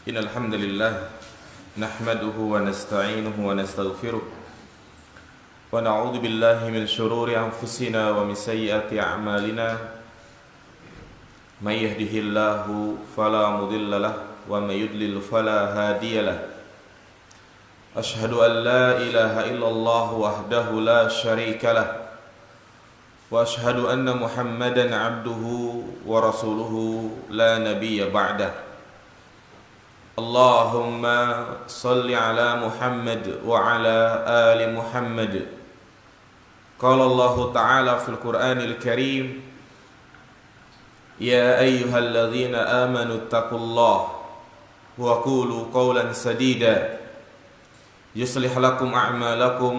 إن الحمد لله نحمده ونستعينه ونستغفره ونعوذ بالله من شرور أنفسنا ومن سيئات أعمالنا من يهده الله فلا مضل له ومن يضلل فلا هادي له أشهد أن لا إله إلا الله وحده لا شريك له وأشهد أن محمدا عبده ورسوله لا نبي بعده اللهم صل على محمد وعلى آل محمد قال الله تعالى في القرآن الكريم يا أيها الذين آمنوا اتقوا الله وقولوا قولا سديدا يصلح لكم أعمالكم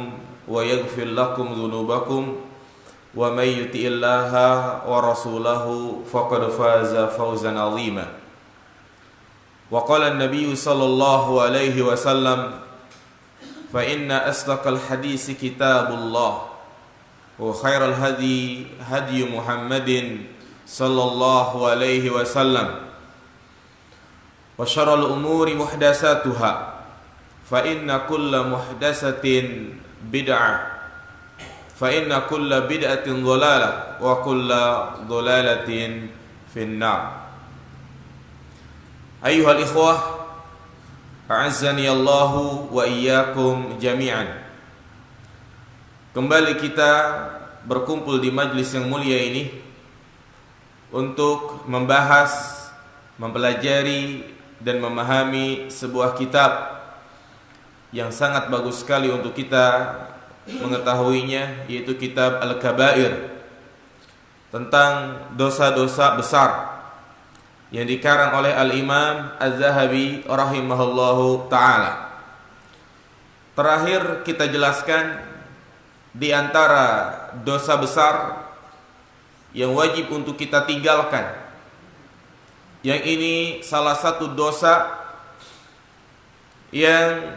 ويغفر لكم ذنوبكم ومن يطع الله ورسوله فقد فاز فوزا عظيما وقال النبي صلى الله عليه وسلم فإن أصدق الحديث كتاب الله وخير الهدي هدي محمد صلى الله عليه وسلم وشر الأمور محدثاتها فإن كل محدثة بدعة فإن كل بدعة ضلالة وكل ضلالة في النار أيها الإخوة أعزني الله وإياكم جميعا. Kembali kita berkumpul di majlis yang mulia ini untuk membahas, mempelajari dan memahami sebuah kitab yang sangat bagus sekali untuk kita mengetahuinya, yaitu kitab Al-Kabair, tentang dosa-dosa besar yang dikarang oleh Al-Imam Az-Zahabi rahimahullahu ta'ala. Terakhir kita jelaskan di antara dosa besar yang wajib untuk kita tinggalkan, yang ini salah satu dosa yang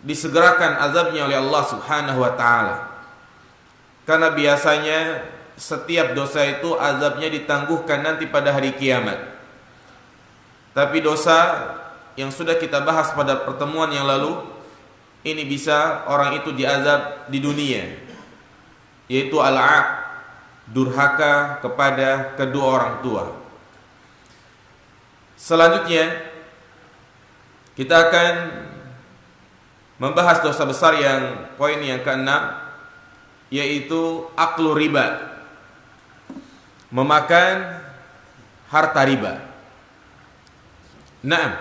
disegerakan azabnya oleh Allah subhanahu wa ta'ala, karena biasanya setiap dosa itu azabnya ditangguhkan nanti pada hari kiamat. Tapi dosa yang sudah kita bahas pada pertemuan yang lalu, ini bisa orang itu diazab di dunia, yaitu al-'aq, durhaka kepada kedua orang tua. Selanjutnya kita akan membahas dosa besar yang poin yang ke-6, yaitu aklu riba, memakan harta riba. Naam,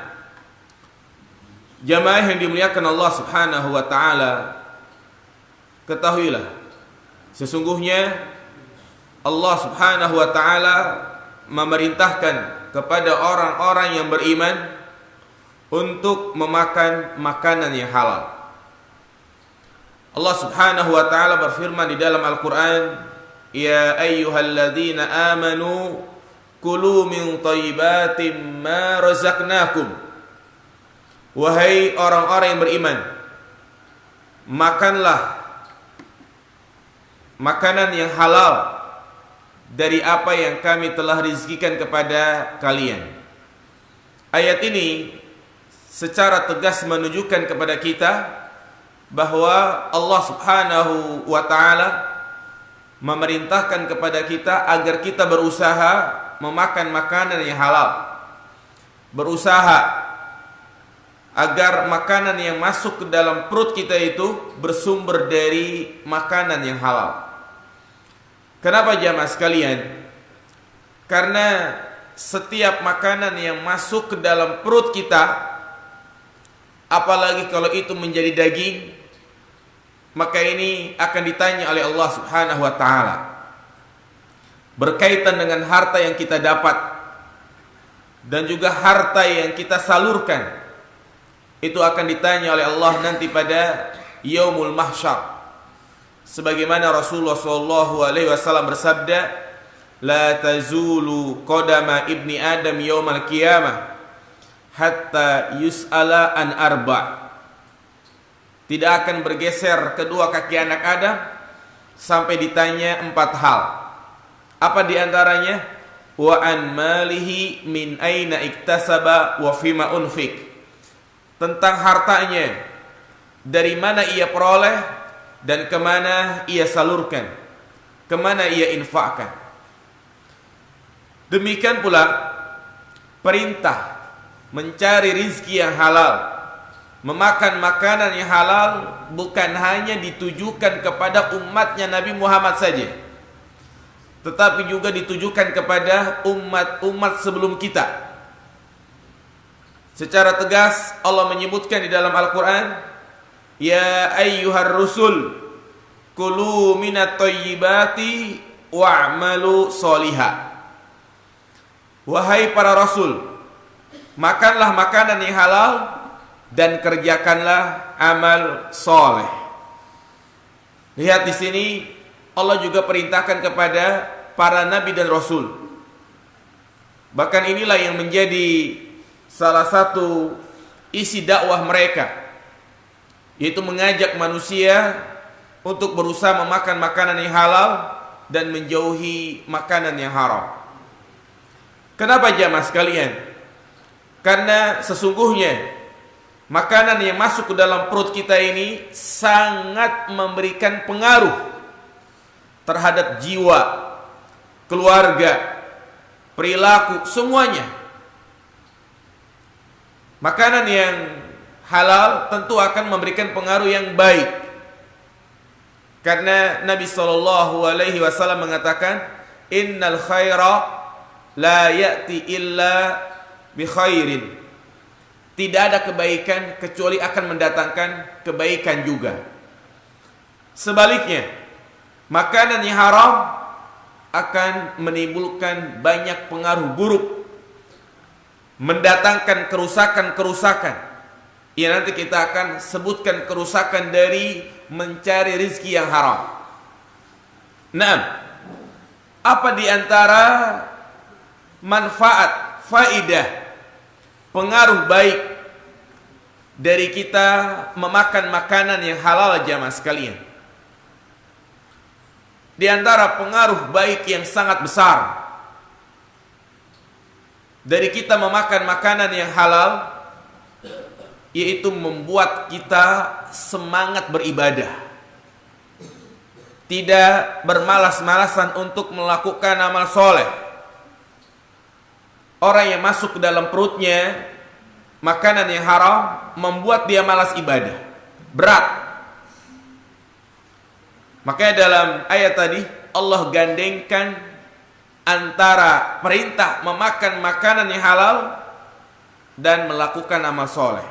jamaah yang dimuliakan Allah subhanahu wa ta'ala, ketahuilah sesungguhnya Allah subhanahu wa ta'ala memerintahkan kepada orang-orang yang beriman untuk memakan makanan yang halal. Allah subhanahu wa ta'ala berfirman di dalam Al-Quran, ya ayyuhalladzina amanu kulu min thayyibatim ma razaqnakum. Wahai orang-orang yang beriman, makanlah makanan yang halal dari apa yang kami telah rizkikan kepada kalian. Ayat ini secara tegas menunjukkan kepada kita bahwa Allah subhanahu wa ta'ala memerintahkan kepada kita agar kita berusaha memakan makanan yang halal, berusaha agar makanan yang masuk ke dalam perut kita itu bersumber dari makanan yang halal. Kenapa jamaah sekalian? Karena setiap makanan yang masuk ke dalam perut kita, apalagi kalau itu menjadi daging, maka ini akan ditanya oleh Allah subhanahu wa ta'ala berkaitan dengan harta yang kita dapat dan juga harta yang kita salurkan. Itu akan ditanya oleh Allah nanti pada yaumul mahsyar, sebagaimana Rasulullah SAW bersabda, la tazulu qadama ibni adam yaumal qiyamah hatta yus'ala an arba'. Tidak akan bergeser kedua kaki anak Adam sampai ditanya 4 hal. Apa diantaranya? wa an malihi min aina iktasaba wa fima unfik. Tentang hartanya, dari mana ia peroleh dan kemana ia salurkan, kemana ia infakkan. Demikian pula perintah mencari rizki yang halal, memakan makanan yang halal, bukan hanya ditujukan kepada umatnya Nabi Muhammad saja, tetapi juga ditujukan kepada umat-umat sebelum kita. Secara tegas Allah menyebutkan di dalam Al-Quran, ya ayyuhar rusul kulu minat thayyibati wa'malu solihah. Wahai para rasul, makanlah makanan yang halal dan kerjakanlah amal soleh. Lihat di sini Allah juga perintahkan kepada para nabi dan rasul. Bahkan inilah yang menjadi salah satu isi dakwah mereka, yaitu mengajak manusia untuk berusaha memakan makanan yang halal dan menjauhi makanan yang haram. Kenapa jamaah sekalian? Karena sesungguhnya makanan yang masuk ke dalam perut kita ini sangat memberikan pengaruh terhadap jiwa, keluarga, perilaku, semuanya. Makanan yang halal tentu akan memberikan pengaruh yang baik. Karena Nabi SAW mengatakan, innal khaira la ya'ti illa bi khairin. Tidak ada kebaikan kecuali akan mendatangkan kebaikan juga. Sebaliknya, makanan yang haram akan menimbulkan banyak pengaruh buruk, mendatangkan kerusakan-kerusakan. Ya, nanti kita akan sebutkan kerusakan dari mencari rizki yang haram. Nah, apa di antara manfaat, faidah, pengaruh baik dari kita memakan makanan yang halal jamaah sekalian? Di antara pengaruh baik yang sangat besar dari kita memakan makanan yang halal, yaitu membuat kita semangat beribadah, tidak bermalas-malasan untuk melakukan amal soleh. Orang yang masuk ke dalam perutnya makanan yang haram membuat dia malas ibadah, berat. Makanya dalam ayat tadi Allah gandengkan antara perintah memakan makanan yang halal dan melakukan amal soleh.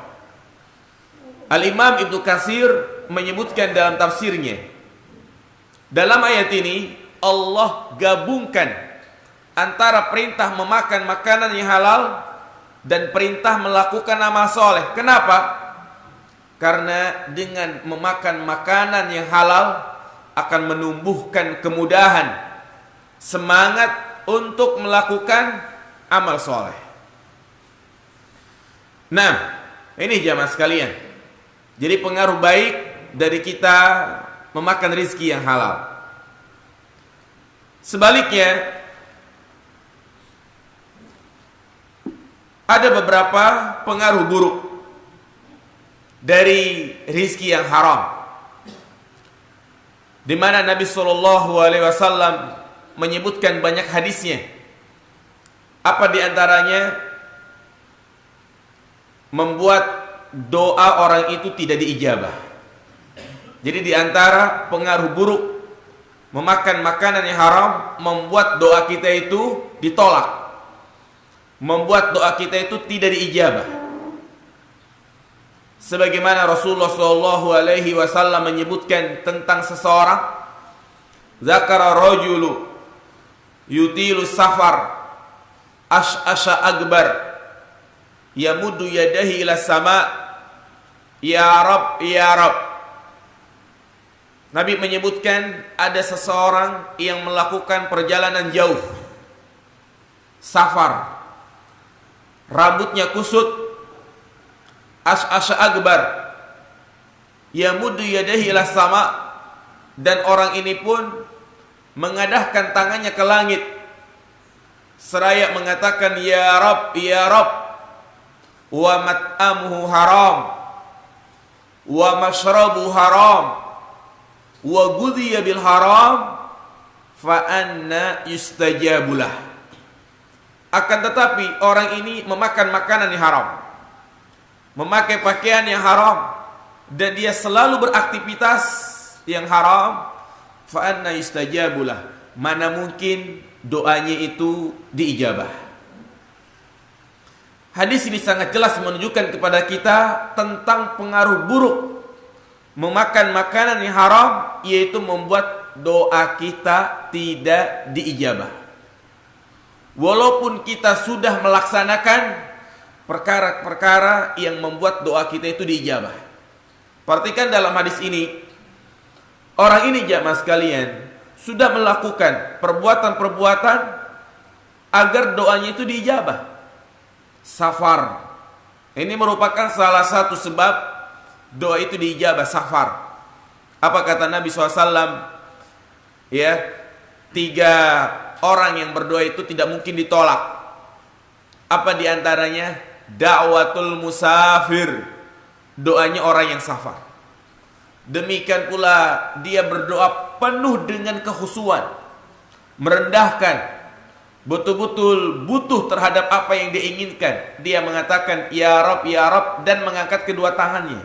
Al-Imam Ibnu Katsir menyebutkan dalam tafsirnya, dalam ayat ini Allah gabungkan antara perintah memakan makanan yang halal dan perintah melakukan amal soleh. Kenapa? Karena dengan memakan makanan yang halal akan menumbuhkan kemudahan, semangat untuk melakukan amal soleh. Nah, ini jamaah sekalian, jadi pengaruh baik dari kita memakan rizki yang halal. Sebaliknya, ada beberapa pengaruh buruk dari rizki yang haram, di mana Nabi SAW menyebutkan banyak hadisnya. Apa di antaranya? Membuat doa orang itu tidak diijabah. Jadi di antara pengaruh buruk memakan makanan yang haram, membuat doa kita itu ditolak, membuat doa kita itu tidak diijabah. Sebagaimana Rasulullah SAW menyebutkan tentang seseorang, zakara rajulu yutilu safar ash'asha akbar yamuddu yadahi ila sama, ya Rab, ya Rab. Nabi menyebutkan ada seseorang yang melakukan perjalanan jauh, safar, rambutnya kusut, ash'asha akbar yamuddu yadahi ila sama, dan orang ini pun mengadahkan tangannya ke langit, seraya mengatakan ya Rabb, wa mat'amuhu haram, wa mashrabu haram, wa ghudhiya bil haram, fa anna yustajabulah. Akan tetapi orang ini memakan makanan yang haram, memakai pakaian yang haram, dan dia selalu beraktivitas yang haram, fa anna yustajabulah. Mana mungkin doanya itu diijabah. Hadis ini sangat jelas menunjukkan kepada kita tentang pengaruh buruk memakan makanan yang haram, yaitu membuat doa kita tidak diijabah. Walaupun kita sudah melaksanakan perkara-perkara yang membuat doa kita itu diijabah. Perhatikan dalam hadis ini, orang ini jamaah sekalian sudah melakukan perbuatan-perbuatan agar doanya itu diijabah. Safar, ini merupakan salah satu sebab doa itu diijabah, safar. Apa kata Nabi SAW? Ya, 3 orang yang berdoa itu tidak mungkin ditolak. Apa diantaranya? Da'watul musafir, doanya orang yang safar. Demikian pula dia berdoa penuh dengan kekhusyuan, merendahkan, betul-betul butuh terhadap apa yang dia inginkan. Dia mengatakan ya Rabb, dan mengangkat kedua tangannya.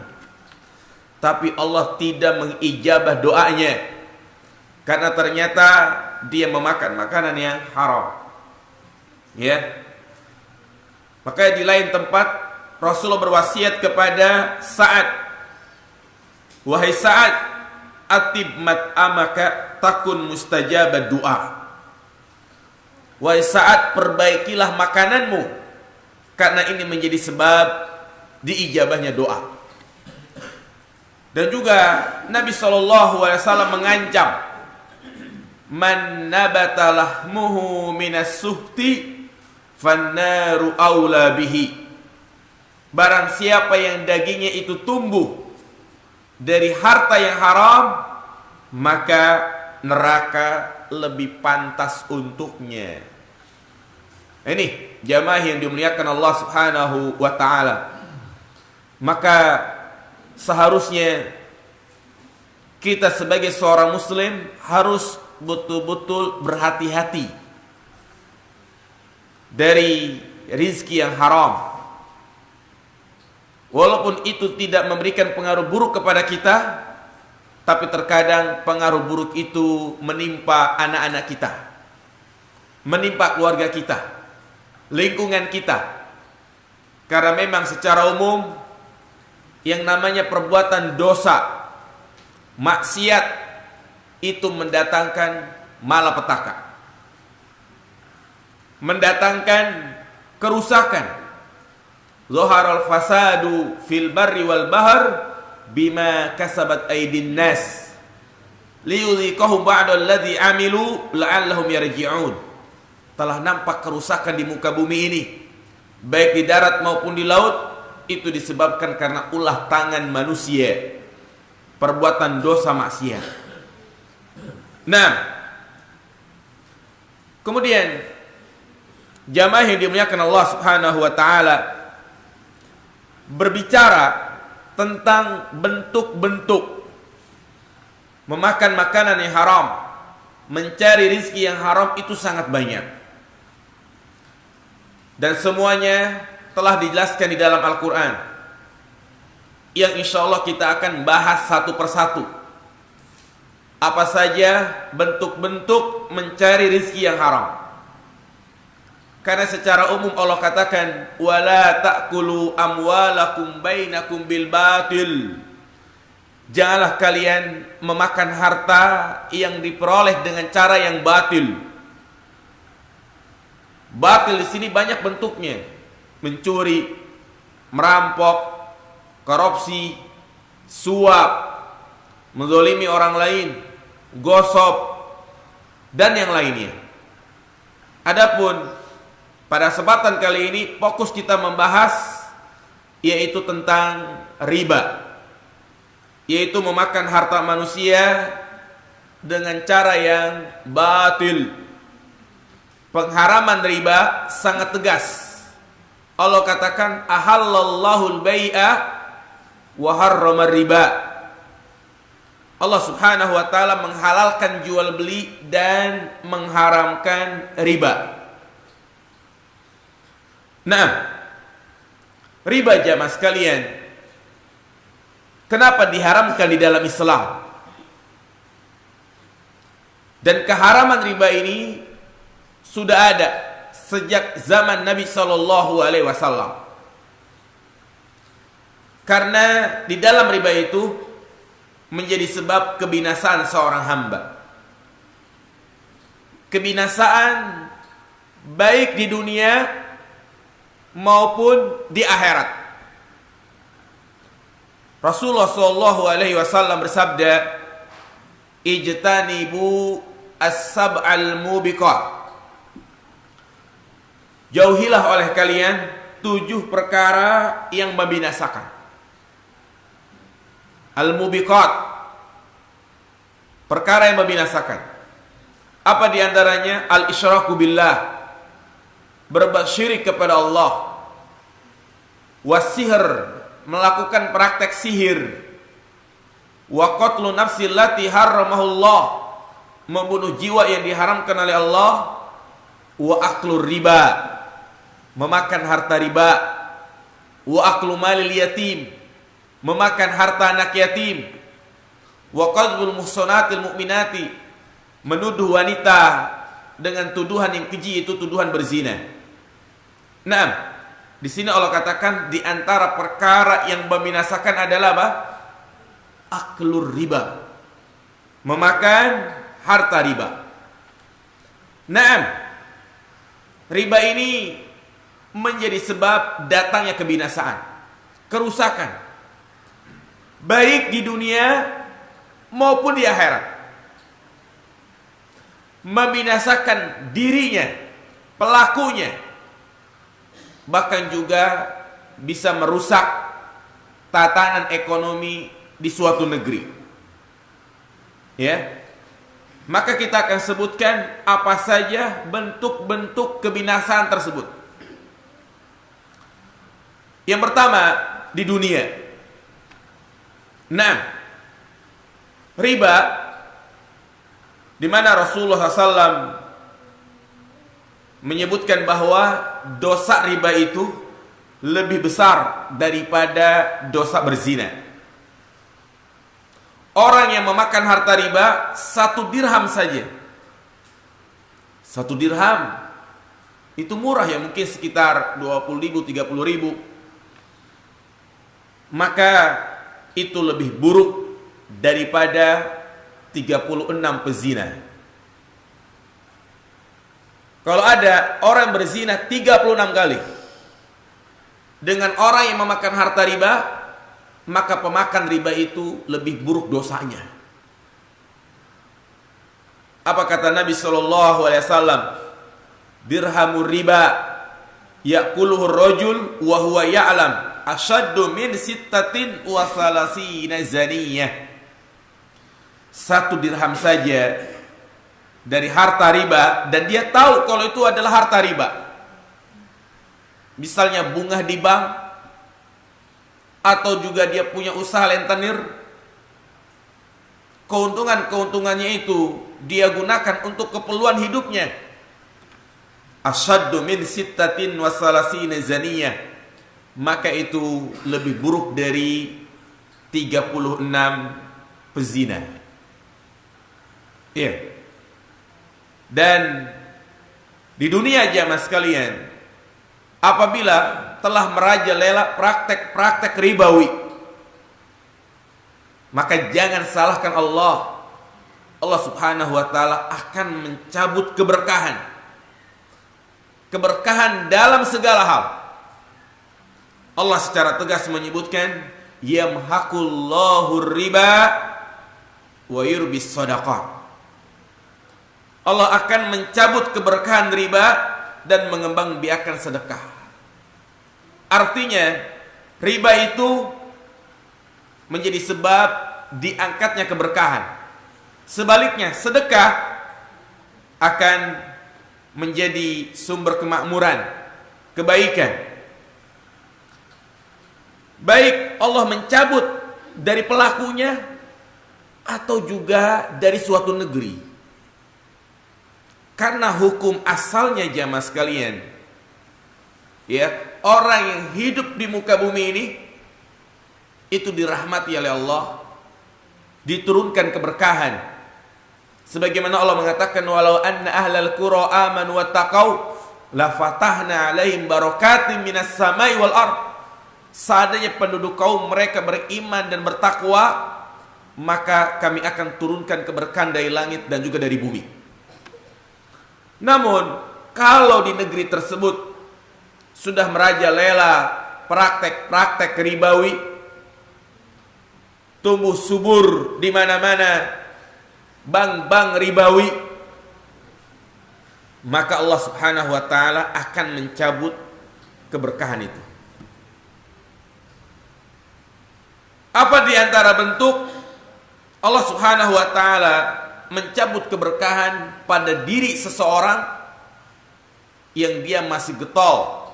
Tapi Allah tidak mengijabah doanya, karena ternyata dia memakan makanan yang haram. Ya. Maka di lain tempat Rasulullah berwasiat kepada Sa'ad, wahai Sa'ad, atib mat'amaka takun mustajabad doa. Wahai Sa'ad, perbaikilah makananmu, karena ini menjadi sebab diijabahnya doa. Dan juga Nabi SAW mengancam, man nabata lahmuhu minas suhti fannaru aula bihi. Barang siapa yang dagingnya itu tumbuh dari harta yang haram, maka neraka lebih pantas untuknya. Ini jamaah yang dimuliakan Allah Subhanahu wa ta'ala. Maka seharusnya kita sebagai seorang muslim harus betul-betul berhati-hati dari rizki yang haram. Walaupun itu tidak memberikan pengaruh buruk kepada kita, tapi terkadang pengaruh buruk itu menimpa anak-anak kita, menimpa keluarga kita, lingkungan kita. Karena memang secara umum yang namanya perbuatan dosa, maksiat, itu mendatangkan malapetaka, mendatangkan kerusakan. Zaharal fasadu fil barri wal bahr bima kasabat aydin nas liyudhiqahum ba'da alladhi amilu la'allahum yarji'un. Telah nampak kerusakan di muka bumi ini, baik di darat maupun di laut, itu disebabkan karena ulah tangan manusia, perbuatan dosa maksiat. Nah, kemudian jamaah yang dimuliakan Allah Subhanahu wa ta'ala berbicara tentang bentuk-bentuk memakan makanan yang haram, mencari rizki yang haram, itu sangat banyak. Dan semuanya telah dijelaskan di dalam Al-Quran, yang insya Allah kita akan bahas satu persatu. Apa saja bentuk-bentuk mencari rizki yang haram. Karena secara umum Allah katakan, wala ta'kulu amwalakum bainakum bil batil. Janganlah kalian memakan harta yang diperoleh dengan cara yang batil. Batil di sini banyak bentuknya: mencuri, merampok, korupsi, suap, menzalimi orang lain, gosip, dan yang lainnya. Adapun pada kesempatan kali ini fokus kita membahas yaitu tentang riba, yaitu memakan harta manusia dengan cara yang batil. pengharaman riba sangat tegas. Allah katakan ahallallahu al-bai'a wa harrama riba. Allah Subhanahu wa taala menghalalkan jual beli dan mengharamkan riba. Nah, riba jamaah sekalian, kenapa diharamkan di dalam Islam? Dan keharaman riba ini sudah ada sejak zaman Nabi Shallallahu Alaihi Wasallam. Karena di dalam riba itu menjadi sebab kebinasaan seorang hamba. Kebinasaan baik di dunia maupun di akhirat. Rasulullah Shallallahu Alaihi Wasallam bersabda, "Ijtanibu as-sab'al mubiqat." Jauhilah oleh kalian 7 perkara yang membinasakan. Al-mubiqat, perkara yang membinasakan. Apa diantaranya? Al-isyraku billah, berbuat syirik kepada Allah. Wasihr, melakukan praktek sihir. Wa qatlu nafsil lati harramahullah, membunuh jiwa yang diharamkan oleh Allah. Wa aklur riba, memakan harta riba. Wa aklu malil yatim, memakan harta anak yatim. Wa qadzful muhsanatil mu'minati, menuduh wanita dengan tuduhan yang keji, itu tuduhan berzina. Nah, di sini Allah katakan di antara perkara yang membinasakan adalah apa? Aklur riba, memakan harta riba. Nah, riba ini menjadi sebab datangnya kebinasaan, kerusakan, baik di dunia maupun di akhirat. Membinasakan dirinya, pelakunya, bahkan juga bisa merusak tatanan ekonomi di suatu negeri. Ya, maka kita akan sebutkan apa saja bentuk-bentuk kebinasaan tersebut. Yang pertama, di dunia. Nah, riba, di mana Rasulullah SAW menyebutkan bahwa dosa riba itu lebih besar daripada dosa berzina. Orang yang memakan harta riba 1 dirham saja, 1 dirham itu murah ya, mungkin sekitar 20.000, 30.000, maka itu lebih buruk daripada 36 pezina. Kalau ada orang berzina 36 kali dengan orang yang memakan harta riba, maka pemakan riba itu lebih buruk dosanya. Apa kata Nabi sallallahu alaihi wasallam? Dirhamur riba ya'kuluhu rajul wa huwa ya'lam asyaddu min sittatin wa salasina zaniyah. 1 dirham saja dari harta riba, dan dia tahu kalau itu adalah harta riba. Misalnya bunga di bank, atau juga dia punya usaha rentenir, keuntungannya itu dia gunakan untuk keperluan hidupnya. Asyaddu min sittatin wa salasina zaniyah, maka itu lebih buruk dari 36 pezina. Iya. Dan di dunia jamaah sekalian, apabila telah merajalela praktek-praktek ribawi, maka jangan salahkan Allah. Allah Subhanahu wa taala akan mencabut keberkahan. Keberkahan dalam segala hal. Allah secara tegas menyebutkan, yamhaqullahu riba wa yurbis shadaqah. Allah akan mencabut keberkahan riba dan mengembangbiakan sedekah. Artinya, riba itu menjadi sebab diangkatnya keberkahan. Sebaliknya, sedekah akan menjadi sumber kemakmuran, kebaikan. Baik Allah mencabut dari pelakunya atau juga dari suatu negeri. Karena hukum asalnya jamaah sekalian, ya, orang yang hidup di muka bumi ini itu dirahmati oleh Allah, diturunkan keberkahan. Sebagaimana Allah mengatakan, walau anna ahlal qura amanu wattaqau la fatahna alaihim barakatim minas samai wal ard. Seandainya penduduk kaum mereka beriman dan bertakwa, maka kami akan turunkan keberkahan dari langit dan juga dari bumi. Namun kalau di negeri tersebut sudah merajalela praktek-praktek ribawi, tumbuh subur di mana-mana bank-bank ribawi, maka Allah Subhanahu wa taala akan mencabut keberkahan itu. Apa di antara bentuk Allah Subhanahu wa taala mencabut keberkahan pada diri seseorang yang dia masih getol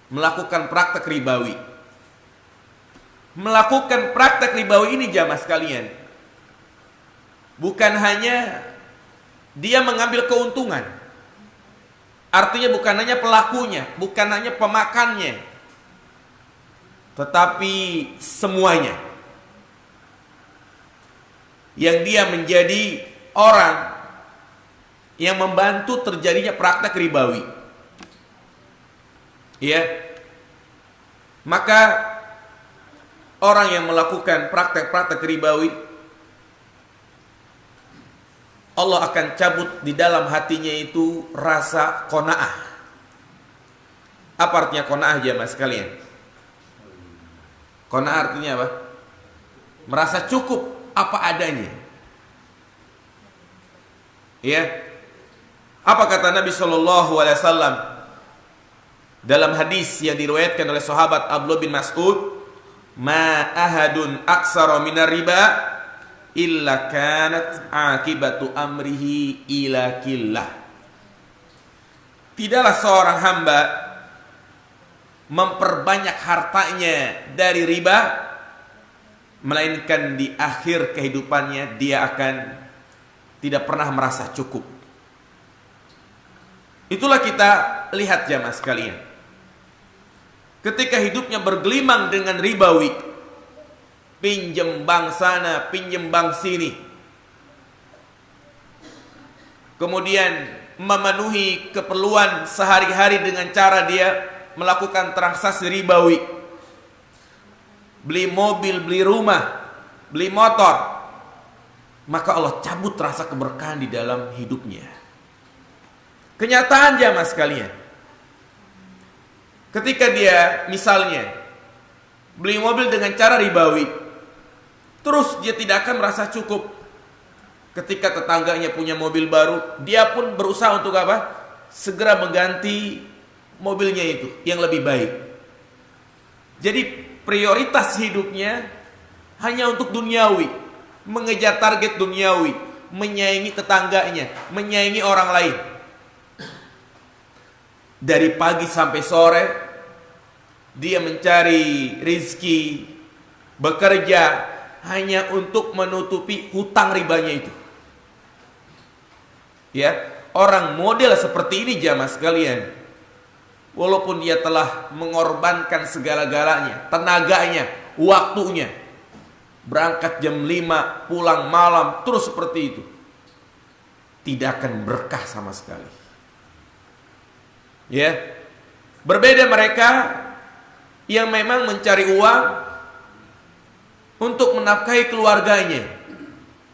melakukan praktek ribawi? Melakukan praktek ribawi ini jamaah sekalian, bukan hanya dia mengambil keuntungan. Artinya bukan hanya pelakunya, bukan hanya pemakannya, tetapi semuanya. Yang dia menjadi orang yang membantu terjadinya praktek ribawi. Ya. Maka orang yang melakukan praktek-praktek ribawi, Allah akan cabut di dalam hatinya itu rasa qanaah. Apa artinya qanaah jemaah sekalian? Qanaah artinya apa? Merasa cukup apa adanya. Ya. Apa kata Nabi sallallahu alaihi wasallam dalam hadis yang diriwayatkan oleh sahabat Abdullah bin Mas'ud, "Ma ahadun aksara minar riba illa kanat akibatu amrihi ila killah." Tidaklah seorang hamba memperbanyak hartanya dari riba, melainkan di akhir kehidupannya dia akan tidak pernah merasa cukup. Itulah kita lihat jamaah sekalian, ketika hidupnya bergelimang dengan ribawi, pinjem bank sana, pinjem bank sini, kemudian memenuhi keperluan sehari-hari dengan cara dia melakukan transaksi ribawi, beli mobil, beli rumah, beli motor, maka Allah cabut rasa keberkahan di dalam hidupnya. Kenyataan jamaah sekalian, ketika dia misalnya beli mobil dengan cara ribawi, terus dia tidak akan merasa cukup. Ketika tetangganya punya mobil baru, dia pun berusaha untuk apa? Segera mengganti mobilnya itu yang lebih baik. Jadi prioritas hidupnya hanya untuk duniawi, mengejar target duniawi, menyaingi tetangganya, menyaingi orang lain. Dari pagi sampai sore dia mencari rizki, bekerja hanya untuk menutupi hutang ribanya itu. Ya, orang model seperti ini jamaah sekalian, walaupun dia telah mengorbankan segala-galanya, tenaganya, waktunya, berangkat jam 5, pulang malam, terus seperti itu, tidak akan berkah sama sekali. Ya, berbeda mereka yang memang mencari uang untuk menafkahi keluarganya,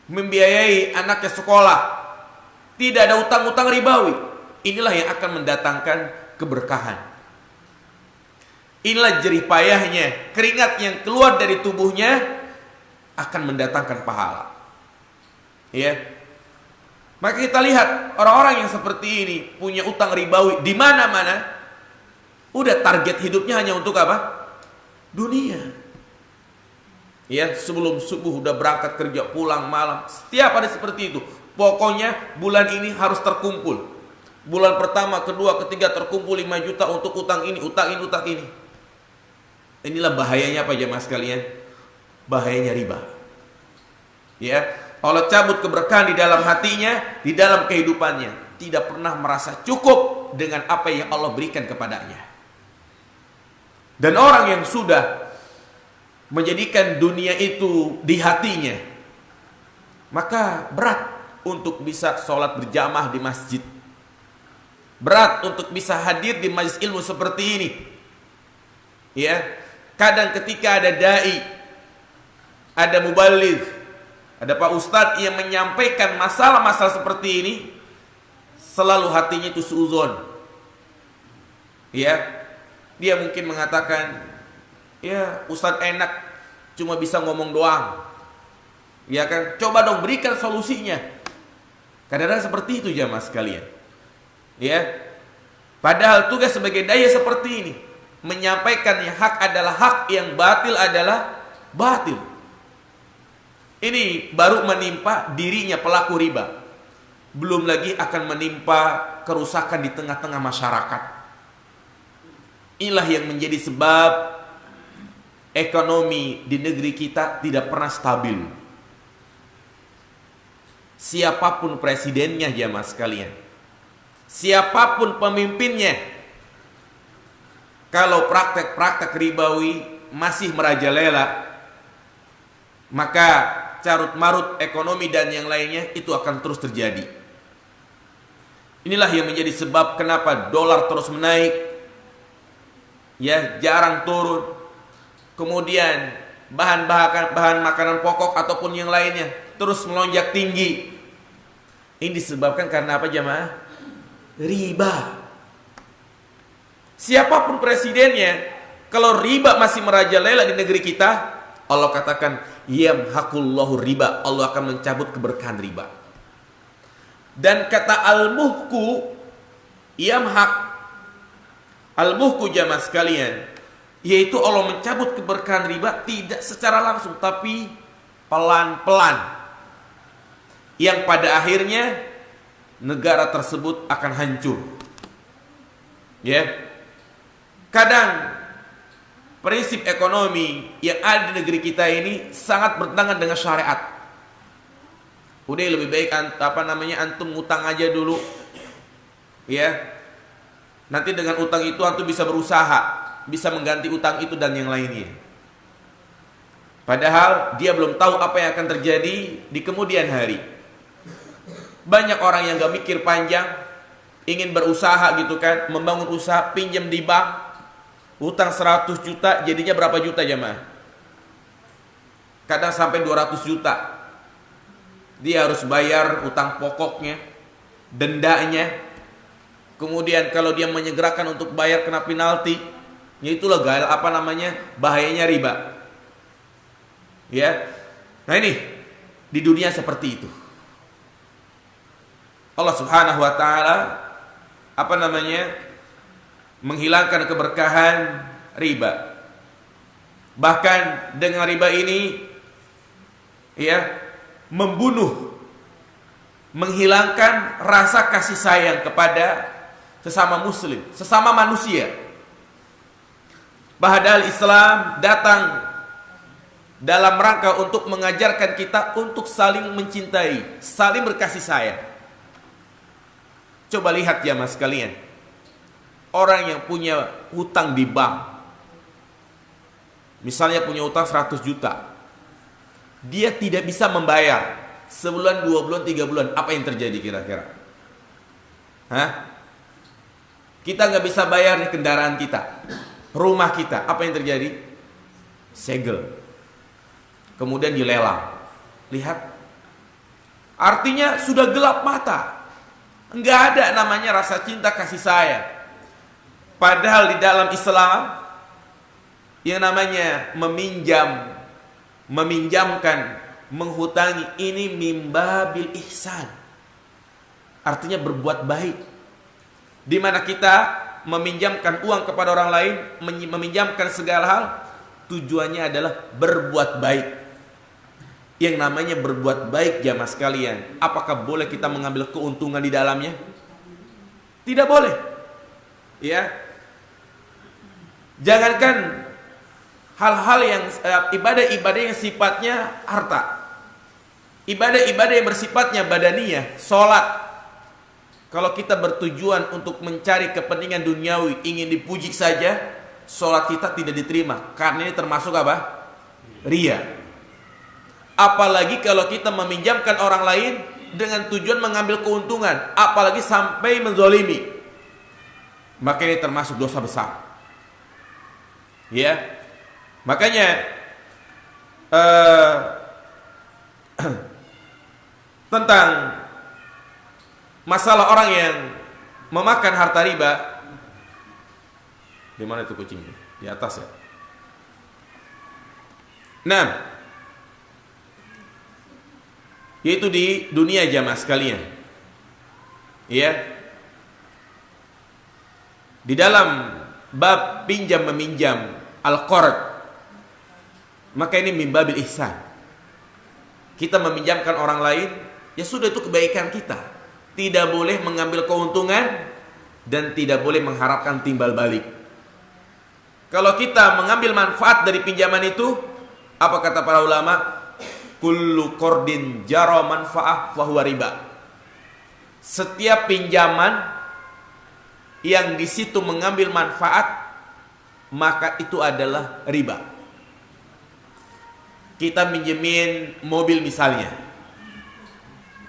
membiayai anaknya sekolah, tidak ada utang-utang ribawi. Inilah yang akan mendatangkan keberkahan. Inilah jerih payahnya, keringat yang keluar dari tubuhnya akan mendatangkan pahala. Ya. Maka kita lihat orang-orang yang seperti ini punya utang ribawi di mana-mana, udah target hidupnya hanya untuk apa? Dunia. Ya, sebelum subuh udah berangkat kerja, pulang malam, setiap hari seperti itu. Pokoknya bulan ini harus terkumpul. Bulan pertama, kedua, ketiga terkumpul 5 juta untuk utang ini, utang ini, utang ini. Inilah bahayanya apa jemaah sekalian? Bahayanya riba. Ya, Allah cabut keberkahan di dalam hatinya, di dalam kehidupannya. Tidak pernah merasa cukup dengan apa yang Allah berikan kepadanya. Dan orang yang sudah menjadikan dunia itu di hatinya, maka berat untuk bisa sholat berjamaah di masjid. Berat untuk bisa hadir di majelis ilmu seperti ini. Ya, kadang ketika ada dai, ada mubaligh, ada Pak Ustadz yang menyampaikan masalah-masalah seperti ini, selalu hatinya itu suudzon. Ya, dia mungkin mengatakan, ya Ustadz enak, cuma bisa ngomong doang. Ya kan, coba dong berikan solusinya. Kadang-kadang seperti itu jamaah sekalian. Ya, padahal tugas sebagai dai seperti ini, menyampaikan yang hak adalah hak, yang batil adalah batil. Ini baru menimpa dirinya pelaku riba, belum lagi akan menimpa kerusakan di tengah-tengah masyarakat. Inilah yang menjadi sebab ekonomi di negeri kita tidak pernah stabil. Siapapun presidennya jamaah sekalian, siapapun pemimpinnya, kalau praktek-praktek ribawi masih merajalela, maka carut marut ekonomi dan yang lainnya itu akan terus terjadi. Inilah yang menjadi sebab kenapa dolar terus menaik, ya jarang turun. Kemudian bahan makanan pokok ataupun yang lainnya terus melonjak tinggi. Ini disebabkan karena apa jamaah? Riba. Siapapun presidennya, kalau riba masih merajalela di negeri kita, Allah katakan yamhaqullahu riba, Allah akan mencabut keberkahan riba. Dan kata al-muhku, yamhaq, al-muhku jamaah sekalian, yaitu Allah mencabut keberkahan riba tidak secara langsung, tapi pelan-pelan, yang pada akhirnya negara tersebut akan hancur. Ya, kadang prinsip ekonomi yang ada di negeri kita ini sangat bertentangan dengan syariat. Udah lebih baik antum ngutang aja dulu, ya. Nanti dengan utang itu antum bisa berusaha, bisa mengganti utang itu dan yang lainnya. Padahal dia belum tahu apa yang akan terjadi di kemudian hari. Banyak orang yang gak mikir panjang, ingin berusaha gitu kan, membangun usaha, pinjam di bank, utang 100 juta, jadinya berapa juta jemaah? Kadang sampai 200 juta. Dia harus bayar utang pokoknya, dendanya. Kemudian kalau dia menyegerakan untuk bayar kena penalti. Ya itulah bahayanya riba. Ya. Nah ini di dunia seperti itu. Allah Subhanahu wa taala menghilangkan keberkahan riba. Bahkan dengan riba ini ya membunuh, menghilangkan rasa kasih sayang kepada sesama muslim, sesama manusia. Padahal Islam datang dalam rangka untuk mengajarkan kita untuk saling mencintai, saling berkasih sayang. Coba lihat ya mas sekalian, orang yang punya hutang di bank, misalnya punya hutang 100 juta, dia tidak bisa membayar sebulan, 2 bulan, 3 bulan, apa yang terjadi kira-kira? Kita nggak bisa bayar nih kendaraan kita, rumah kita, apa yang terjadi? Segel. Kemudian dilelang. Lihat, artinya sudah gelap mata, nggak ada namanya rasa cinta kasih sayang. Padahal di dalam Islam yang namanya meminjamkan, menghutangi, ini mimbabil ihsan, artinya berbuat baik. Di mana kita meminjamkan uang kepada orang lain, meminjamkan segala hal, tujuannya adalah berbuat baik. Yang namanya berbuat baik jamaah sekalian, apakah boleh kita mengambil keuntungan di dalamnya? Tidak boleh. Ya. Jangankan hal-hal yang ibadah-ibadah yang sifatnya harta. Ibadah-ibadah yang bersifatnya badaniyah, salat. Kalau kita bertujuan untuk mencari kepentingan duniawi, ingin dipuji saja, salat kita tidak diterima. Karena ini termasuk apa? Riya. Apalagi kalau kita meminjamkan orang lain dengan tujuan mengambil keuntungan, apalagi sampai menzolimi, maka ini termasuk dosa besar. Ya, makanya tentang masalah orang yang memakan harta riba. Di mana itu kucingnya? Di atas ya. Nah, yaitu di dunia jamaah sekalian. Ya. Di dalam bab pinjam meminjam al-qard, maka ini min babil ihsan. Kita meminjamkan orang lain, ya sudah, itu kebaikan kita. Tidak boleh mengambil keuntungan dan tidak boleh mengharapkan timbal balik. Kalau kita mengambil manfaat dari pinjaman itu, apa kata para ulama? Kullu qardin jara manfaah fa huwa riba. Setiap pinjaman yang di situ mengambil manfaat, maka itu adalah riba. Kita minjemin mobil misalnya,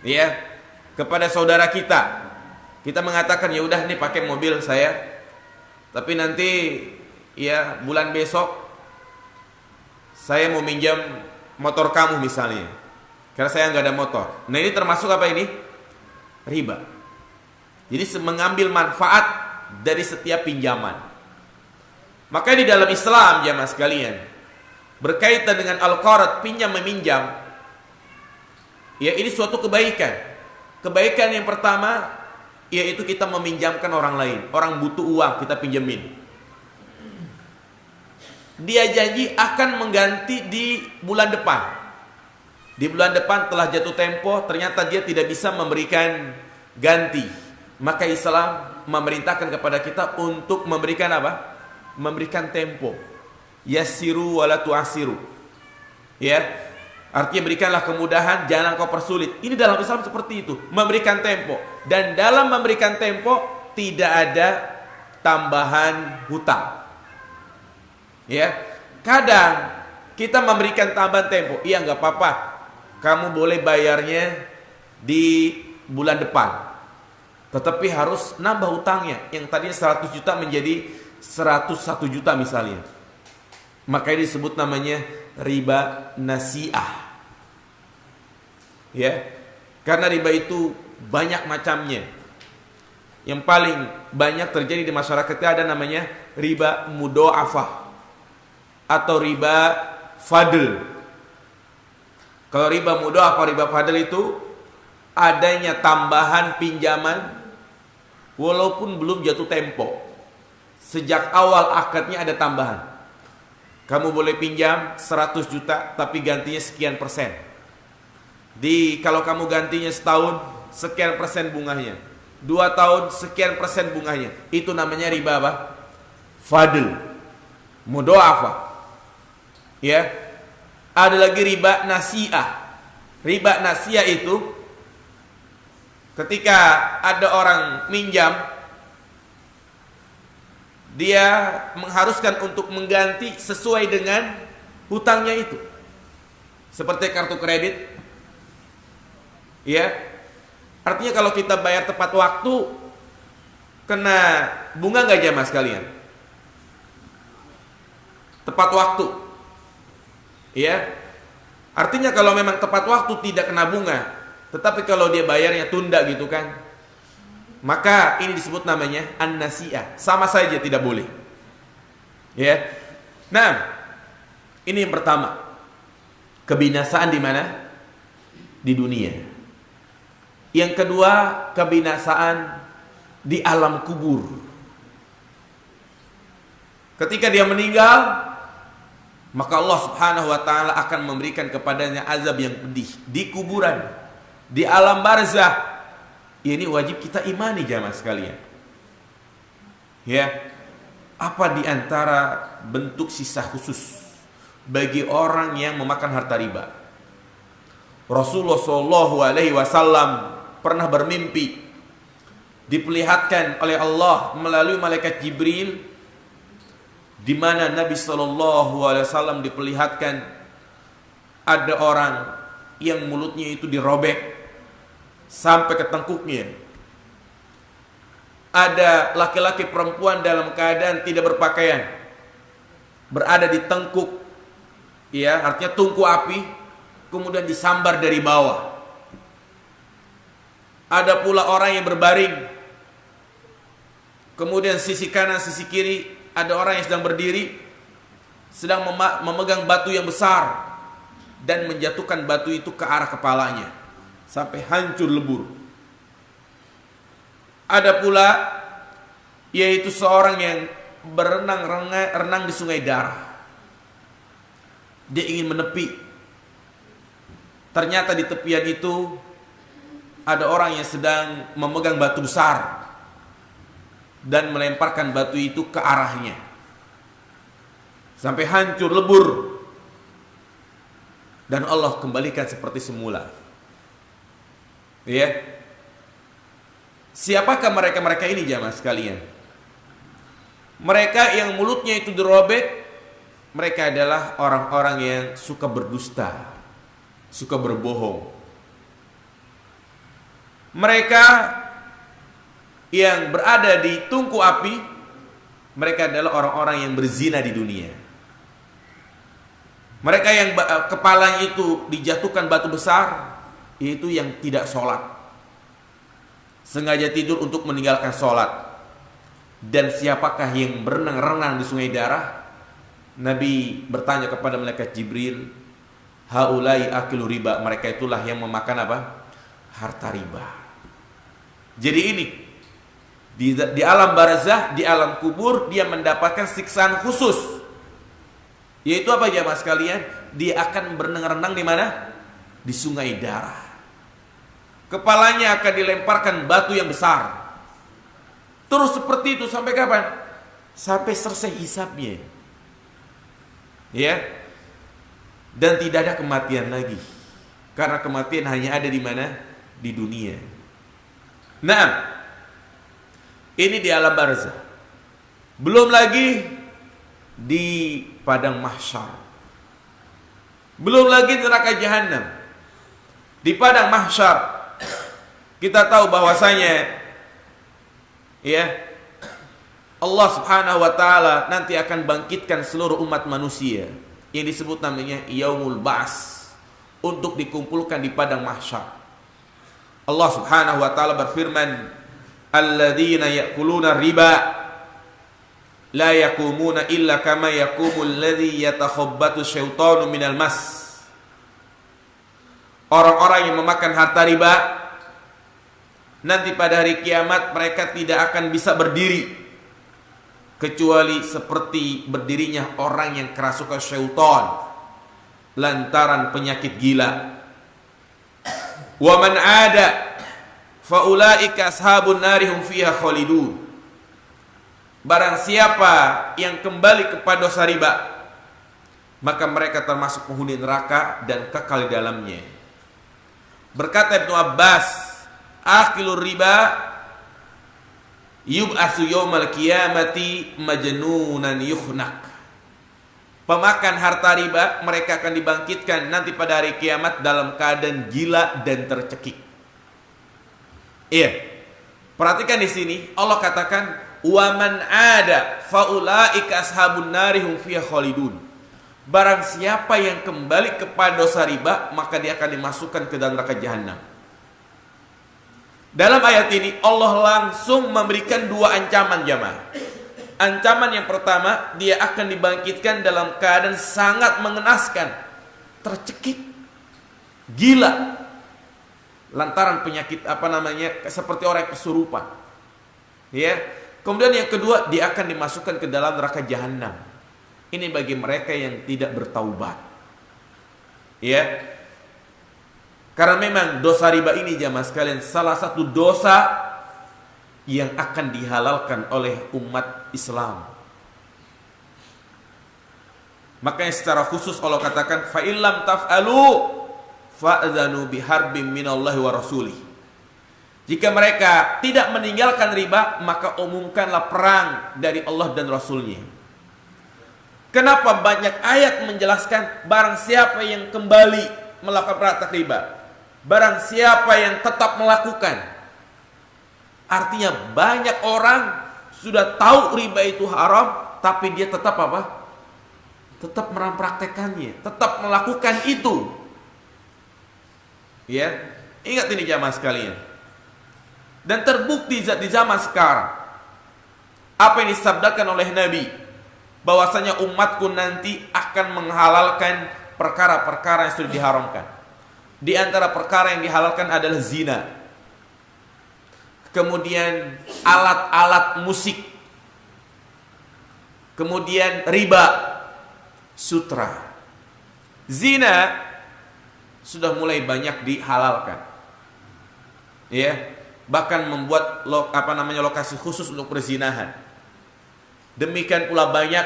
ya, kepada saudara kita mengatakan, ya udah nih pakai mobil saya, tapi nanti ya bulan besok saya mau minjam motor kamu misalnya, karena saya nggak ada motor. Nah, ini termasuk apa ini? Riba. Jadi mengambil manfaat dari setiap pinjaman. Maka di dalam Islam jamaah sekalian, berkaitan dengan al-qard, pinjam meminjam, ya ini suatu kebaikan. Kebaikan yang pertama yaitu kita meminjamkan orang lain. Orang butuh uang, kita pinjemin. Dia janji akan mengganti di bulan depan. Di bulan depan telah jatuh tempo, ternyata dia tidak bisa memberikan ganti. Maka Islam memerintahkan kepada kita untuk memberikan apa? Memberikan tempo. Yassiru wala tu'assiru. Ya. Artinya berikanlah kemudahan, jangan kau persulit. Ini dalam Islam seperti itu, memberikan tempo. Dan dalam memberikan tempo tidak ada tambahan hutang. Ya, kadang kita memberikan tambahan tempo. Iya, nggak apa-apa, kamu boleh bayarnya di bulan depan. Tetapi harus nambah hutangnya. Yang tadinya 100 juta menjadi 101 juta misalnya. Maka ini disebut namanya riba nasi'ah. Ya, karena riba itu banyak macamnya. Yang paling banyak terjadi di masyarakat kita ada namanya riba mudha'afah atau riba fadl. Kalau riba mudha'afah, riba fadl itu adanya tambahan pinjaman walaupun belum jatuh tempo. Sejak awal akadnya ada tambahan. Kamu boleh pinjam 100 juta tapi gantinya sekian persen. Kalau kamu gantinya setahun, sekian persen bunganya. 2 tahun, sekian persen bunganya. Itu namanya riba apa? Fadl, mudha'afah. Ya. Ada lagi riba nasi'ah. Riba nasi'ah itu ketika ada orang minjam, dia mengharuskan untuk mengganti sesuai dengan hutangnya itu. Seperti kartu kredit. Ya, artinya kalau kita bayar tepat waktu, kena bunga nggak jamaah sekalian? Tepat waktu, ya. Artinya kalau memang tepat waktu tidak kena bunga, tetapi kalau dia bayarnya tunda gitu kan, maka ini disebut namanya an-nasi'ah. Sama saja tidak boleh. Ya. Nah, ini yang pertama. Kebinasaan di mana? Di dunia. Yang kedua, kebinasaan di alam kubur. Ketika dia meninggal, maka Allah Subhanahu wa taala akan memberikan kepadanya azab yang pedih di kuburan, di alam barzah. Ini wajib kita imani jamaah sekalian. Ya, apa di antara bentuk sisa khusus bagi orang yang memakan harta riba? Rasulullah Shallallahu Alaihi Wasallam pernah bermimpi diperlihatkan oleh Allah melalui malaikat Jibril, di mana Nabi Shallallahu Alaihi Wasallam diperlihatkan ada orang yang mulutnya itu dirobek sampai ke tengkuknya. Ada laki-laki perempuan dalam keadaan tidak berpakaian, berada di tengkuk, ya, artinya tungku api, kemudian disambar dari bawah. Ada pula orang yang berbaring, kemudian sisi kanan, sisi kiri ada orang yang sedang berdiri, sedang memegang batu yang besar dan menjatuhkan batu itu ke arah kepalanya sampai hancur lebur. Ada pula yaitu seorang yang renang di sungai darah. Dia ingin menepi. Ternyata di tepian itu ada orang yang sedang memegang batu besar dan melemparkan batu itu ke arahnya sampai hancur lebur, dan Allah kembalikan seperti semula. Ya. Siapakah mereka-mereka ini jamaah sekalian? Mereka yang mulutnya itu dirobek, mereka adalah orang-orang yang suka berdusta, suka berbohong. Mereka yang berada di tungku api, mereka adalah orang-orang yang berzina di dunia. Mereka yang kepalanya itu dijatuhkan batu besar, yaitu yang tidak sholat, sengaja tidur untuk meninggalkan sholat. Dan siapakah yang berenang-renang di sungai darah? Nabi bertanya kepada malaikat Jibril, haulai akilu riba, mereka itulah yang memakan apa? Harta riba. Jadi ini di alam barzah, di alam kubur, dia mendapatkan siksaan khusus. Yaitu apa jamaah sekalian? Dia akan berenang-renang di mana? Di sungai darah. Kepalanya akan dilemparkan batu yang besar. Terus seperti itu sampai kapan? Sampai selesai hisabnya. Ya. Dan tidak ada kematian lagi. Karena kematian hanya ada di mana? Di dunia. Nah, ini di alam barzah. Belum lagi di padang mahsyar. Belum lagi neraka jahanam. Di padang mahsyar kita tahu bahwasanya, ya, Allah Subhanahu wa taala nanti akan bangkitkan seluruh umat manusia yang disebut namanya Yaumul Ba'ts untuk dikumpulkan di padang mahsyar. Allah Subhanahu wa taala berfirman, alladzina ya'kuluna riba la yaqumuna illa kama yaqumul ladzi yatakhabbatu syaitanu minal mas. Orang-orang yang memakan harta riba nanti pada hari kiamat mereka tidak akan bisa berdiri kecuali seperti berdirinya orang yang kerasukan syaitan lantaran penyakit gila. Wa man ada fa ulaika ashabun nari hum fiha khalidun. Barang siapa yang kembali kepada dosa riba, maka mereka termasuk penghuni neraka dan kekal di dalamnya. Berkata Ibnu Abbas, akilur riba yub'atsu yaumal qiyamati majnunan yukhnak. Pemakan harta riba mereka akan dibangkitkan nanti pada hari kiamat dalam keadaan gila dan tercekik. Iya. Perhatikan di sini Allah katakan wa man ada faulaika ashabun nari hum fiha khalidun. Barang siapa yang kembali kepada dosa riba, maka dia akan dimasukkan ke dalam neraka jahanam. Dalam ayat ini Allah langsung memberikan dua ancaman jamaah. Ancaman yang pertama, dia akan dibangkitkan dalam keadaan sangat mengenaskan, tercekik, gila, lantaran penyakit seperti orang kesurupan. Ya. Kemudian yang kedua, dia akan dimasukkan ke dalam neraka jahanam. Ini bagi mereka yang tidak bertaubat. Ya. Karena memang dosa riba ini jamaah sekalian salah satu dosa yang akan dihalalkan oleh umat Islam. Makanya secara khusus Allah katakan fa illam taf'alu fa'dzanu biharbin minallahi wa rasulih. Jika mereka tidak meninggalkan riba, maka umumkanlah perang dari Allah dan Rasulnya. Kenapa banyak ayat menjelaskan barang siapa yang kembali melakukan praktek riba, barang siapa yang tetap melakukan. Artinya banyak orang sudah tahu riba itu haram, tapi dia tetap apa? Tetap mempraktekannya, tetap melakukan itu. Ya, ingat ini jamaah sekalian. Dan terbukti di zaman sekarang apa yang disabdakan oleh Nabi, bahwasanya umatku nanti akan menghalalkan perkara-perkara yang sudah diharamkan. Di antara perkara yang dihalalkan adalah zina, kemudian alat-alat musik, kemudian riba, sutra. Zina sudah mulai banyak dihalalkan, ya, bahkan membuat lokasi khusus untuk perzinahan. Demikian pula banyak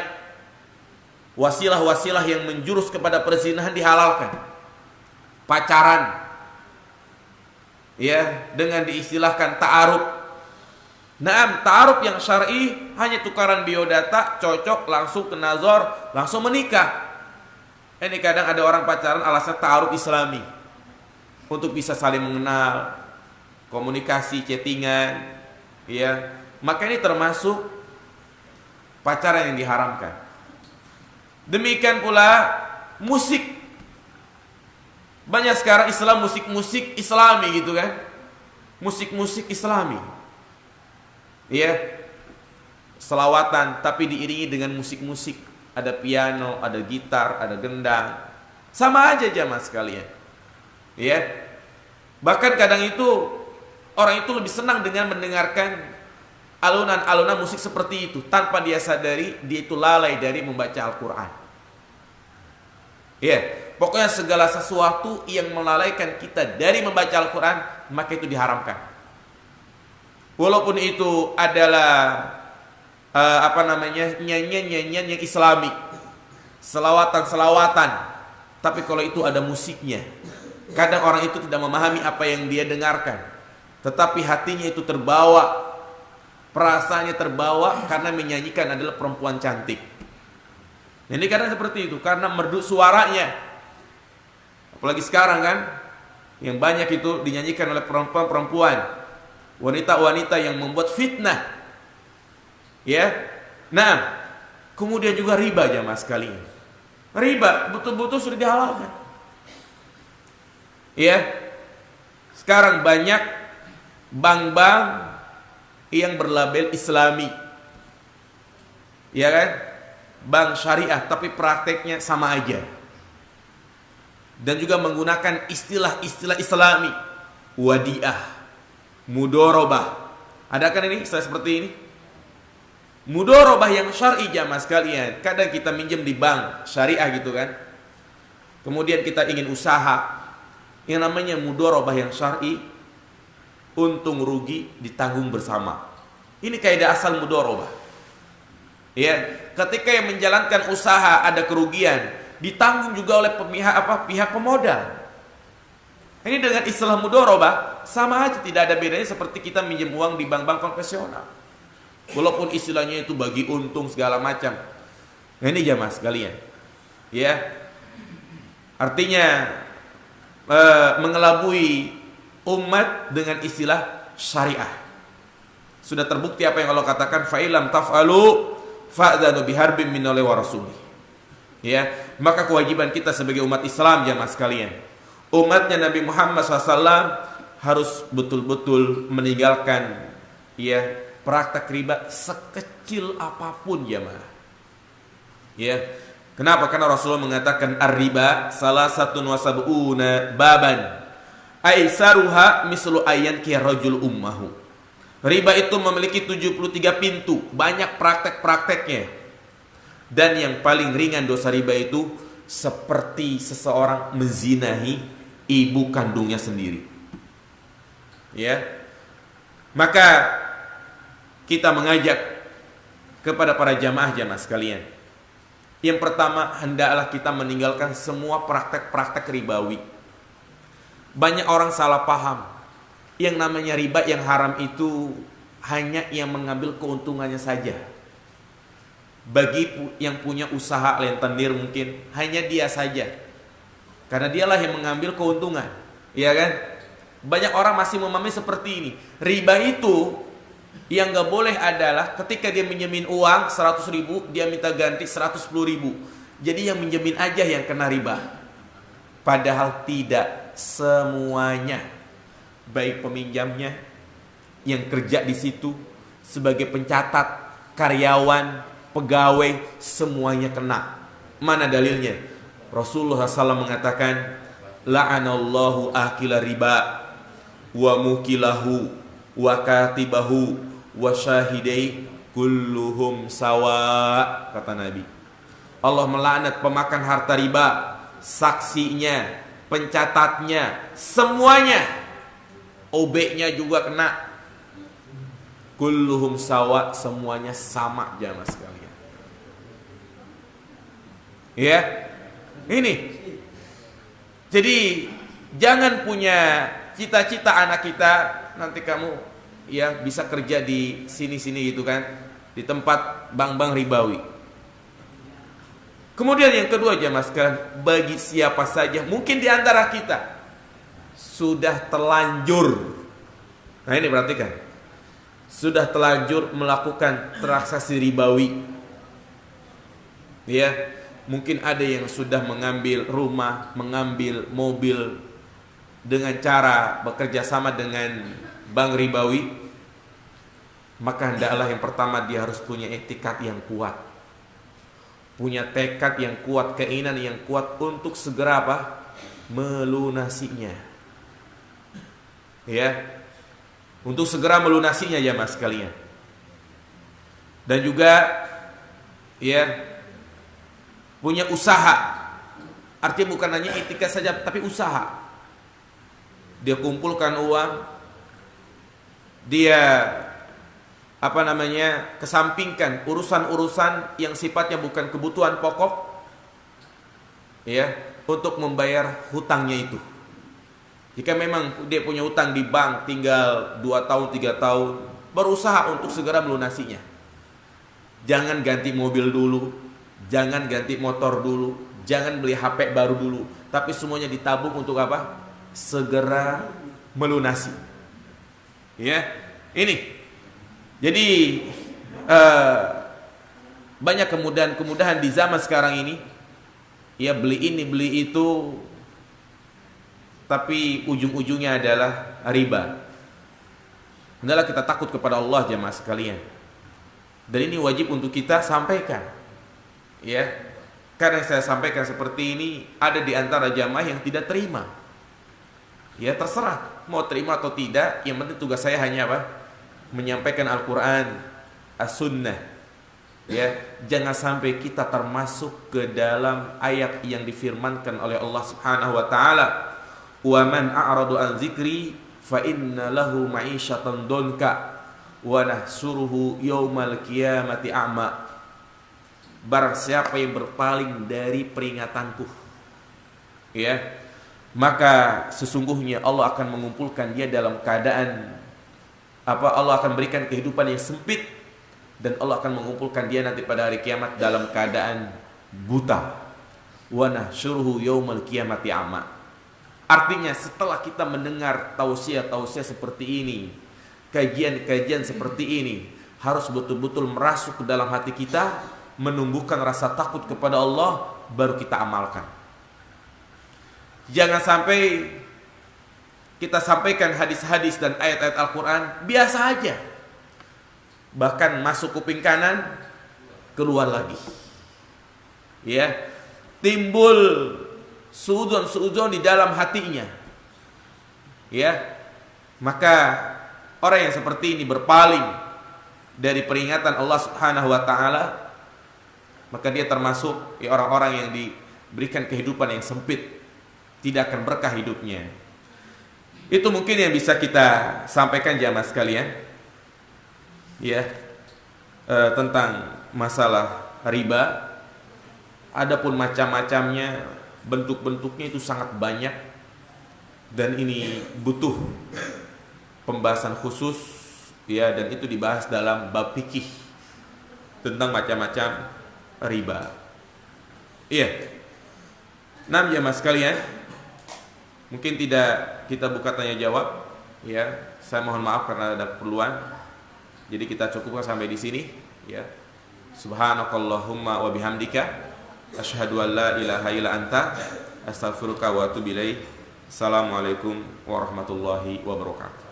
wasilah-wasilah yang menjurus kepada perzinahan dihalalkan. Pacaran, ya, dengan diistilahkan ta'aruf. Naam, ta'aruf yang syar'i hanya tukaran biodata, cocok, langsung ke nazar, langsung menikah. Ini kadang ada orang pacaran alasan ta'aruf islami, untuk bisa saling mengenal, komunikasi, chattingan, ya. Maka ini termasuk pacaran yang diharamkan. Demikian pula musik. Banyak sekarang Islam musik-musik islami gitu kan. Musik-musik islami. Ya. Selawatan tapi diiringi dengan musik-musik. Ada piano, ada gitar, ada gendang. Sama aja jamaah sekalian. Ya. Bahkan kadang itu orang itu lebih senang dengan mendengarkan alunan-alunan musik seperti itu, tanpa dia sadari dia itu lalai dari membaca Al-Quran. Ya, pokoknya segala sesuatu yang melalaikan kita dari membaca Al-Quran, maka itu diharamkan. Walaupun itu adalah nyanyian-nyanyian yang islami, selawatan-selawatan, tapi kalau itu ada musiknya, kadang orang itu tidak memahami apa yang dia dengarkan, tetapi hatinya itu terbawa, perasaannya terbawa karena menyanyikan adalah perempuan cantik. Ini kadang seperti itu, karena merdu suaranya. Apalagi sekarang kan, yang banyak itu dinyanyikan oleh perempuan-perempuan, wanita-wanita yang membuat fitnah. Ya. Nah, kemudian juga riba jamaah sekalian. Riba betul-betul sudah dihalalkan. Ya. Sekarang banyak bank-bank yang berlabel Islami, ya kan, bank syariah, tapi prakteknya sama aja, dan juga menggunakan istilah-istilah Islami, wadiah, mudorobah. Adakah ini istilah seperti ini? Mudorobah yang syar'i jamaah sekalian. Kadang kita minjem di bank syariah gitu kan, kemudian kita ingin usaha, yang namanya mudorobah yang syar'i, untung rugi ditanggung bersama. Ini kaidah asal mudharabah. Ya, ketika yang menjalankan usaha ada kerugian, ditanggung juga oleh pihak pemodal. Ini dengan istilah mudharabah sama aja, tidak ada bedanya seperti kita minjem uang di bank-bank konvensional. Walaupun istilahnya itu bagi untung segala macam. Nah, ini jamaah sekalian. Ya. Artinya mengelabui umat dengan istilah syariah. Sudah terbukti apa yang Allah katakan, fa ilam taf'alu fa'dzanu biharbin minallahi wa rasulih. Ya, maka kewajiban kita sebagai umat Islam jamaah sekalian, umatnya Nabi Muhammad SAW harus betul-betul meninggalkan ya praktek riba sekecil apapun jamaah. Ya. Kenapa? Karena Rasulullah mengatakan ar-riba salasatun wa sab'una baban. Aisaruha mislu ayyan ki rajul ummahu. Riba itu memiliki 73 pintu, banyak praktek-prakteknya. Dan yang paling ringan dosa riba itu seperti seseorang menzinahi ibu kandungnya sendiri. Ya. Maka kita mengajak kepada para jamaah-jamaah sekalian. Yang pertama, hendaklah kita meninggalkan semua praktek-praktek ribawi. Banyak orang salah paham. Yang namanya riba yang haram itu hanya yang mengambil keuntungannya saja. Bagi yang punya usaha lentenir mungkin hanya dia saja, karena dialah yang mengambil keuntungan, ya kan? Banyak orang masih memahami seperti ini. Riba itu yang gak boleh adalah ketika dia minjemin uang 100.000, dia minta ganti 110.000. Jadi yang minjemin aja yang kena riba. Padahal tidak semuanya. Baik peminjamnya, yang kerja di situ sebagai pencatat, karyawan, pegawai, semuanya kena. Mana dalilnya? Rasulullah SAW mengatakan, la'anallahu akila riba wa mukilahu wa katibahu wa syahidai kulluhum sawa, kata Nabi. Allah melaknat pemakan harta riba, saksinya, pencatatnya, semuanya. OB-nya juga kena. Kulluhum sawa, semuanya sama jamaah sekalian. Ya, ini. Jadi jangan punya cita-cita anak kita nanti kamu ya bisa kerja di sini-sini gitu kan, di tempat bank-bank ribawi. Kemudian yang kedua jamaah sekalian, bagi siapa saja mungkin di antara kita sudah terlanjur, nah ini perhatikan, sudah terlanjur melakukan transaksi ribawi, ya mungkin ada yang sudah mengambil rumah, mengambil mobil dengan cara bekerja sama dengan bank ribawi, maka hendaklah yang pertama dia harus punya etikat yang kuat, punya tekad yang kuat, keinginan yang kuat untuk segera apa? Melunasinya. Ya, untuk segera melunasinya jamaah sekalian. Dan juga ya punya usaha. Artinya bukan hanya etikat saja tapi usaha. Dia kumpulkan uang, dia kesampingkan urusan-urusan yang sifatnya bukan kebutuhan pokok, ya, untuk membayar hutangnya itu. Jika memang dia punya hutang di bank tinggal 2 tahun 3 tahun, berusaha untuk segera melunasinya. Jangan ganti mobil dulu, jangan ganti motor dulu, jangan beli HP baru dulu, tapi semuanya ditabung untuk apa? Segera melunasi. Ya, ini. Jadi banyak kemudahan di zaman sekarang ini. Ya beli ini beli itu, tapi ujung-ujungnya adalah riba. Hendaklah kita takut kepada Allah jemaah sekalian. Dan ini wajib untuk kita sampaikan. Ya. Karena saya sampaikan seperti ini, ada di antara jamaah yang tidak terima. Ya terserah mau terima atau tidak, yang penting tugas saya hanya apa? Menyampaikan Al-Qur'an, As-Sunnah. Ya, jangan sampai kita termasuk ke dalam ayat yang difirmankan oleh Allah Subhanahu wa taala, "Wa man a'radu an dzikri fa inna lahu ma'isyatan donka wa nahsuruhu yaumal qiyamati a'ma." Barang siapa yang berpaling dari peringatanku, ya, maka sesungguhnya Allah akan mengumpulkan dia dalam keadaan apa? Allah akan berikan kehidupan yang sempit, dan Allah akan mengumpulkan dia nanti pada hari kiamat dalam keadaan buta. Wa nahsyuruhu yaumal qiyamati a'ma. Artinya setelah kita mendengar tausiah-tausiah seperti ini, kajian-kajian seperti ini, harus betul-betul merasuk ke dalam hati kita, menumbuhkan rasa takut kepada Allah, baru kita amalkan. Jangan sampai kita sampaikan hadis-hadis dan ayat-ayat Al-Quran biasa aja, bahkan masuk kuping kanan, keluar lagi. Ya, timbul suudzon di dalam hatinya. Ya, maka orang yang seperti ini berpaling dari peringatan Allah Subhanahu wa taala, maka dia termasuk ya orang-orang yang diberikan kehidupan yang sempit, tidak akan berkah hidupnya. Itu mungkin yang bisa kita sampaikan jamaah sekalian. ya, tentang masalah riba. Adapun macam-macamnya, bentuk-bentuknya itu sangat banyak, dan ini butuh pembahasan khusus, ya, dan itu dibahas dalam bab fikih tentang macam-macam riba. Iya. Nah, jemaah sekalian, mungkin tidak kita buka tanya jawab, ya. Saya mohon maaf karena ada keperluan. Jadi kita cukupkan sampai di sini, ya. Subhanakallahumma wa bihamdika asyhadu an la ilaha illa anta astaghfiruka wa atubu ilaik. Assalamualaikum warahmatullahi wabarakatuh.